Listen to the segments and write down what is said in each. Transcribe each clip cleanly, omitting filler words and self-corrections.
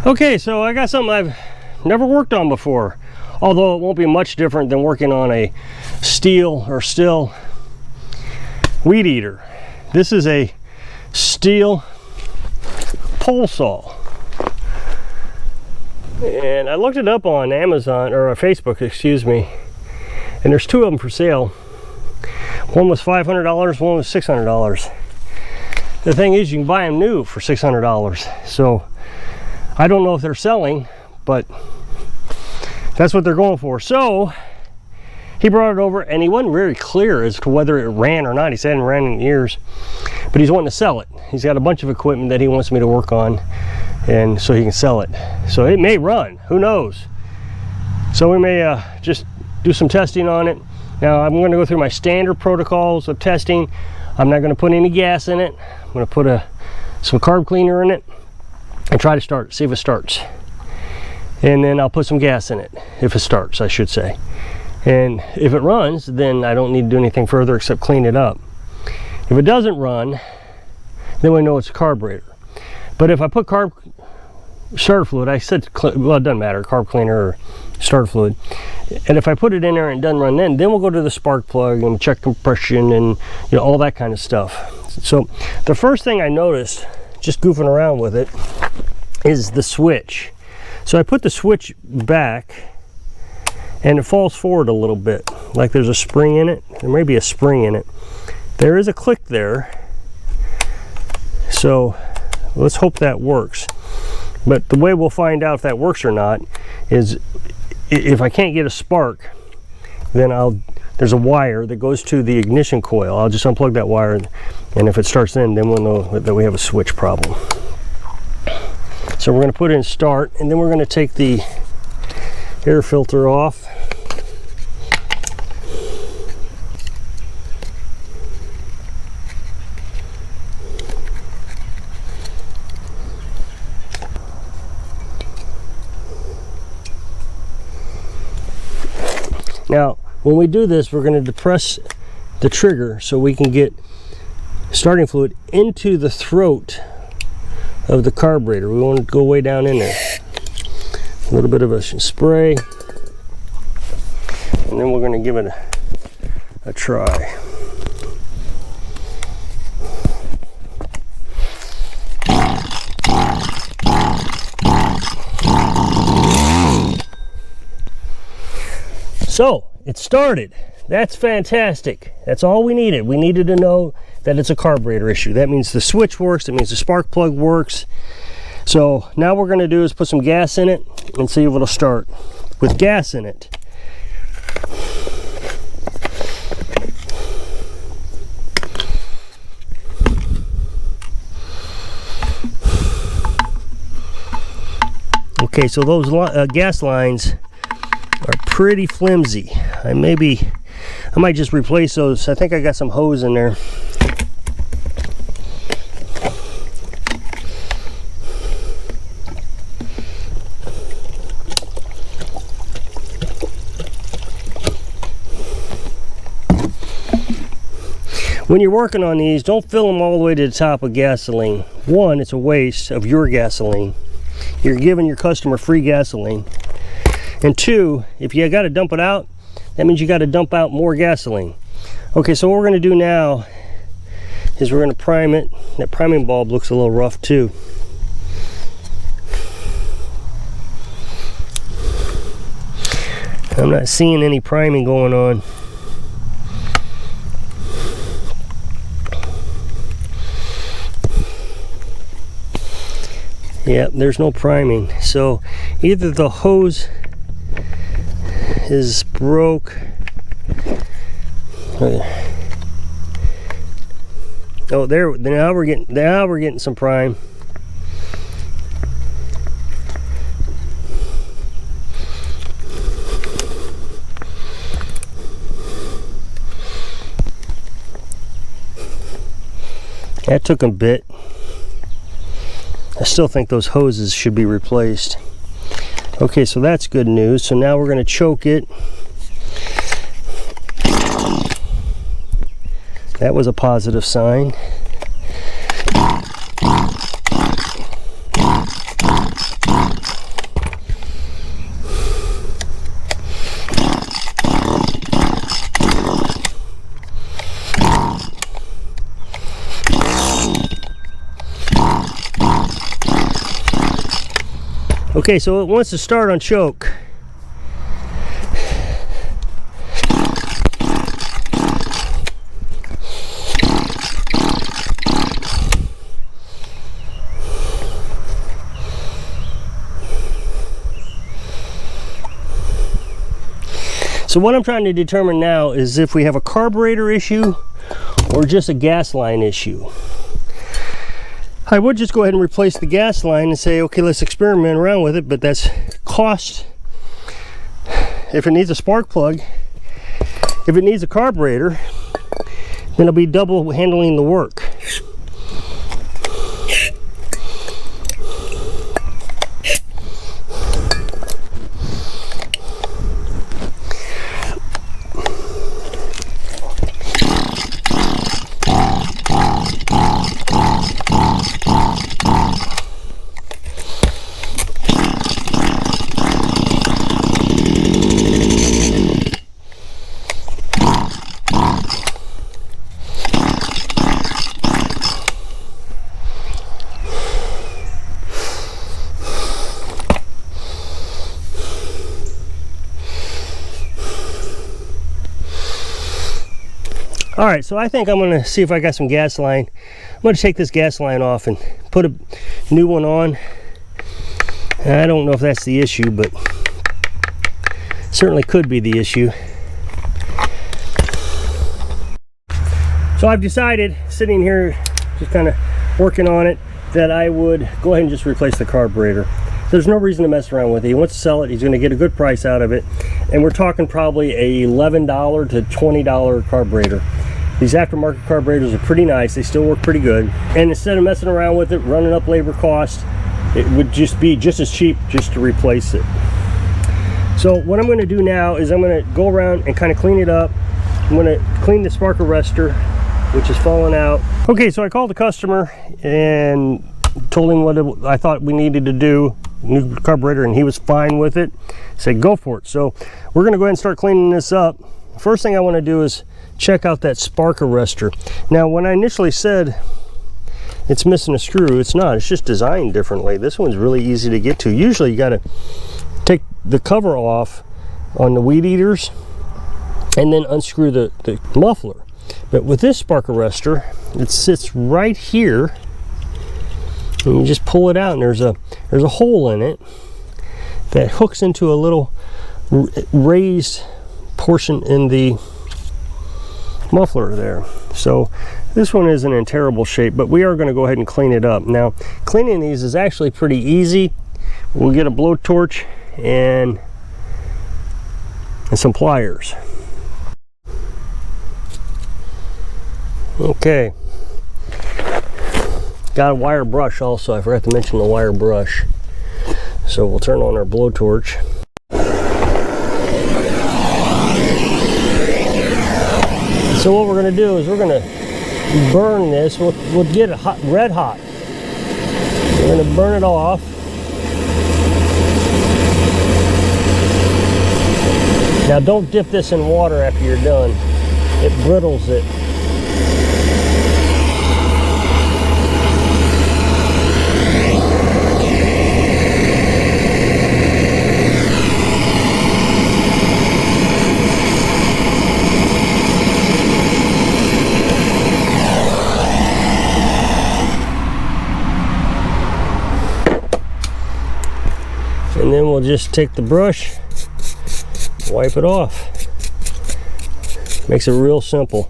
Okay, so I got something I've never worked on before, although it won't be much different than working on a Stihl weed eater. This is a Stihl pole saw, and I looked it up on Amazon, or Facebook, excuse me, and there's two of them for sale. One was $500, one was $600. The thing is, you can buy them new for $600. So I don't know if they're selling, but that's what they're going for. So he brought it over, and he wasn't very clear as to whether it ran or not. He said it hadn't ran in years, but he's wanting to sell it. He's got a bunch of equipment that he wants me to work on, and so he can sell it. So it may run, who knows? So we may just do some testing on it. Now I'm going to go through my standard protocols of testing. I'm not going to put any gas in it. I'm going to put some carb cleaner in it and try to start, see if it starts. And then I'll put some gas in it, if it starts, I should say. And if it runs, then I don't need to do anything further except clean it up. If it doesn't run, then we know it's a carburetor. But if I put starter fluid, I said, well, it doesn't matter, carb cleaner or starter fluid. And if I put it in there and it doesn't run, then we'll go to the spark plug and check compression and all that kind of stuff. So the first thing I noticed, just goofing around with it, is the switch. So I put the switch back, and it falls forward a little bit, like there's a spring in it. There may be a spring in it. There is a click there, so let's hope that works. But the way we'll find out if that works or not is if I can't get a spark, then there's a wire that goes to the ignition coil. I'll just unplug that wire, and if it starts then we'll know that we have a switch problem. So we're going to put in start, and then we're going to take the air filter off. Now, when we do this, we're going to depress the trigger so we can get starting fluid into the throat of the carburetor. We want to go way down in there. A little bit of a spray, and then we're going to give it a try. So it started. That's fantastic. That's all we needed. We needed to know that it's a carburetor issue. That means the switch works. That means the spark plug works. So now what we're going to do is put some gas in it and see if it'll start. With gas in it, okay, so those gas lines are pretty flimsy. I might just replace those. I think I got some hose in there. When you're working on these, don't fill them all the way to the top with gasoline. One, it's a waste of your gasoline. You're giving your customer free gasoline. And two, if you got to dump it out, that means you got to dump out more gasoline. Okay, so what we're going to do now is we're going to prime it. That priming bulb looks a little rough too. I'm not seeing any priming going on. Yeah, there's no priming. So either the hose is broke. Oh, there. Now we're getting some prime. That took a bit. I still think those hoses should be replaced. Okay, so that's good news. So now we're going to choke it. That was a positive sign. Okay, so it wants to start on choke. So what I'm trying to determine now is if we have a carburetor issue or just a gas line issue. I would just go ahead and replace the gas line and say, okay, let's experiment around with it, but that's cost. If it needs a spark plug, if it needs a carburetor, then it'll be double handling the work. All right, so I think I'm gonna see if I got some gas line. I'm gonna take this gas line off and put a new one on. And I don't know if that's the issue, but certainly could be the issue. So I've decided, sitting here, just kind of working on it, that I would go ahead and just replace the carburetor. There's no reason to mess around with it. He wants to sell it, he's gonna get a good price out of it. And we're talking probably a $11 to $20 carburetor. These aftermarket carburetors are pretty nice, they still work pretty good. And instead of messing around with it, running up labor cost, it would just be just as cheap just to replace it. So what I'm gonna do now is I'm gonna go around and kind of clean it up. I'm gonna clean the spark arrestor, which is falling out. Okay, so I called the customer and told him what I thought we needed to do, new carburetor, and he was fine with it. Said go for it. So we're gonna go ahead and start cleaning this up. First thing I wanna do is check out that spark arrestor. Now, when I initially said it's missing a screw, it's not, it's just designed differently. This one's really easy to get to. Usually you gotta take the cover off on the weed eaters and then unscrew the muffler. But with this spark arrestor, it sits right here, and you just pull it out, and there's a hole in it that hooks into a little raised portion in the muffler there. So this one isn't in terrible shape, but we are going to go ahead and clean it up. Now, cleaning these is actually pretty easy. We'll get a blowtorch and some pliers. Okay, got a wire brush also. I forgot to mention the wire brush. So we'll turn on our blowtorch. So what we're going to do is we're going to burn this. We'll get it hot, red hot. We're going to burn it off. Now don't dip this in water after you're done. It brittles it. And then we'll just take the brush, wipe it off. Makes it real simple.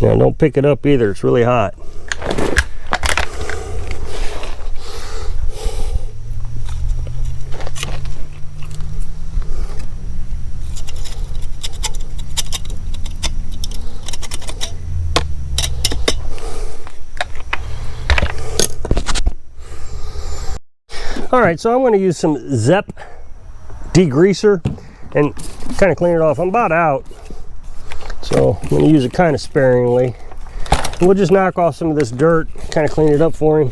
Now don't pick it up either, it's really hot. All right, so I'm going to use some Zep degreaser and kind of clean it off. I'm about out, so I'm going to use it kind of sparingly. And we'll just knock off some of this dirt, kind of clean it up for him.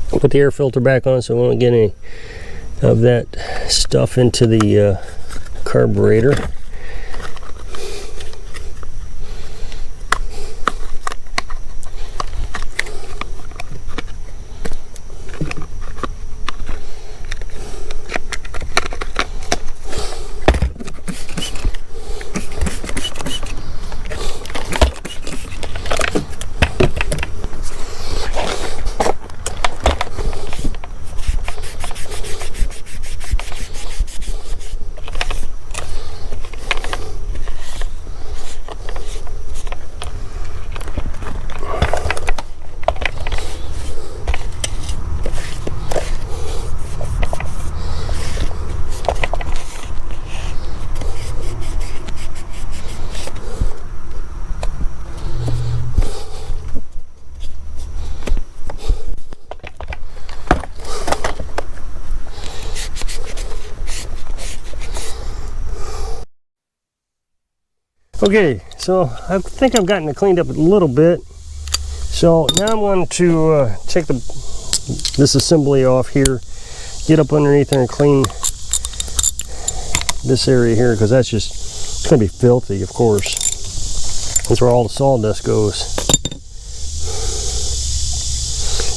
Put the air filter back on so we won't get of that stuff into the carburetor. Okay, so I think I've gotten it cleaned up a little bit. So now I'm going to take this assembly off here, get up underneath there and clean this area here, because that's just going to be filthy, of course. That's where all the sawdust goes.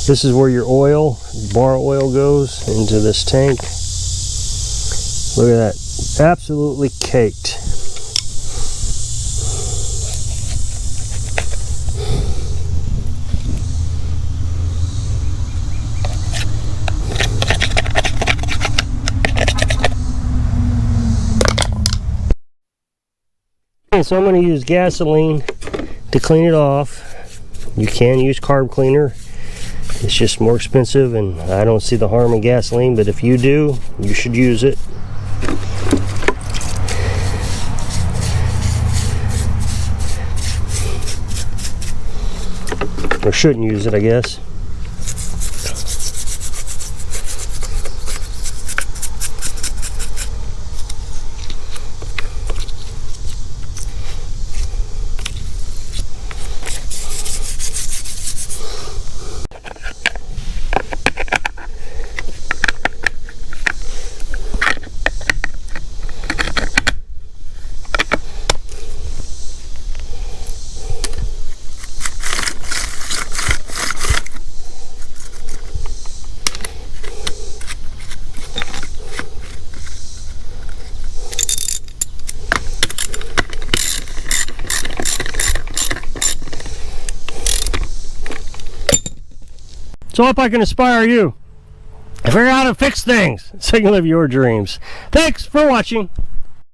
This is where your oil, bar oil, goes into this tank. Look at that, absolutely caked. So I'm going to use gasoline to clean it off. You can use carb cleaner. It's just more expensive, and I don't see the harm in gasoline, but if you do, you should use it. Or shouldn't use it, I guess. So I hope I can inspire you to figure out how to fix things so you can live your dreams. Thanks for watching.